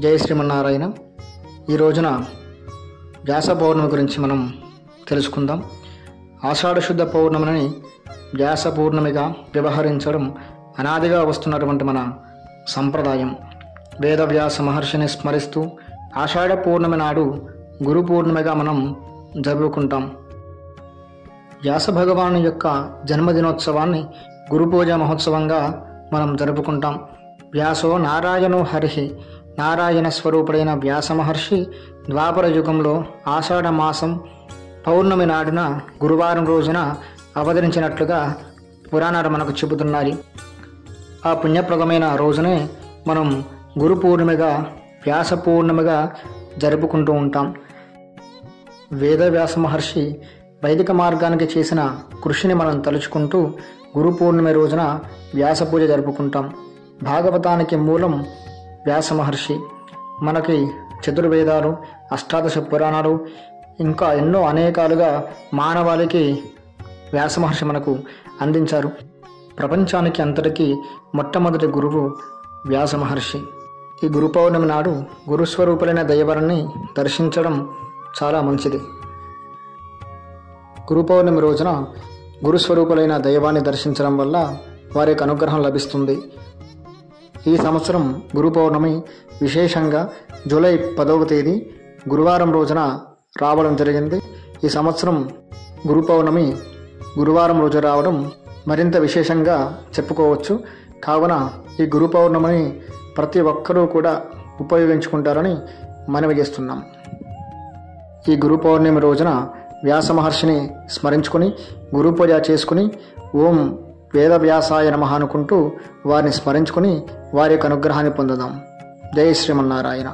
జై శ్రీమన్నారాయణ. ఈ రోజున వ్యాస పౌర్ణమి గురించి మనం తెలుసుకుందాం. ఆషాఢ శుద్ధ పౌర్ణమిని వ్యాస పౌర్ణమిగా వ్యవహరించడం అనాదిగా వస్తున్నటువంటి మన సంప్రదాయం. వేదవ్యాస మహర్షిని స్మరిస్తూ ఆషాఢ పౌర్ణమి నాడు గురు పూర్ణిమగా మనం జరుపుకుంటాం. వ్యాస భగవాను యొక్క జన్మదినోత్సవాన్ని గురు పూజ మహోత్సవంగా మనం జరుపుకుంటాం. వ్యాసో నారాయణో హరిహి, నారాయణ స్వరూపుడైన వ్యాస మహర్షి ద్వాపర యుగంలో ఆషాఢ మాసం పౌర్ణమి నాడున గురువారం రోజున అవతరించినట్లుగా పురాణాలు మనకు చెబుతున్నాయి. ఆ పుణ్యప్రదమైన రోజునే మనం గురు పూర్ణిమగా వ్యాస పూర్ణిమగా జరుపుకుంటూ ఉంటాం. వేదవ్యాస మహర్షి వైదిక మార్గానికి చేసిన కృషిని మనం తలుచుకుంటూ గురు పూర్ణిమ రోజున వ్యాస పూజ జరుపుకుంటాం. భాగవతానికి మూలం వ్యాస మహర్షి. మనకి చతుర్వేదాలు, అష్టాదశ పురాణాలు, ఇంకా ఎన్నో అనేకాలుగా మానవాళికి వ్యాస మహర్షి మనకు అందించారు. ప్రపంచానికి అంతటికీ మొట్టమొదటి గురువు వ్యాస మహర్షి. ఈ గురు పౌర్ణమి నాడు గురుస్వరూపులైన దైవాన్ని దర్శించడం చాలా మంచిది. గురు పౌర్ణమి రోజున గురుస్వరూపులైన దైవాన్ని దర్శించడం వల్ల వారికి అనుగ్రహం లభిస్తుంది. ఈ సంవత్సరం గురు పౌర్ణమి విశేషంగా జూలై 10వ తేదీ గురువారం రోజున రావడం జరిగింది. ఈ సంవత్సరం గురు పౌర్ణమి గురువారం రోజు రావడం మరింత విశేషంగా చెప్పుకోవచ్చు. కావున ఈ గురు పౌర్ణమిని ప్రతి ఒక్కరూ కూడా ఉపయోగించుకుంటారని మనవి చేస్తున్నాం. ఈ గురు పౌర్ణమి రోజున వ్యాస మహర్షిని స్మరించుకుని గురు పూజ చేసుకుని ఓం వేదవ్యాసాయ నమః అనుకుంటూ వారిని స్మరించుకుని వారి యొక్క అనుగ్రహాన్ని పొందుదాం. జై శ్రీమన్నారాయణ.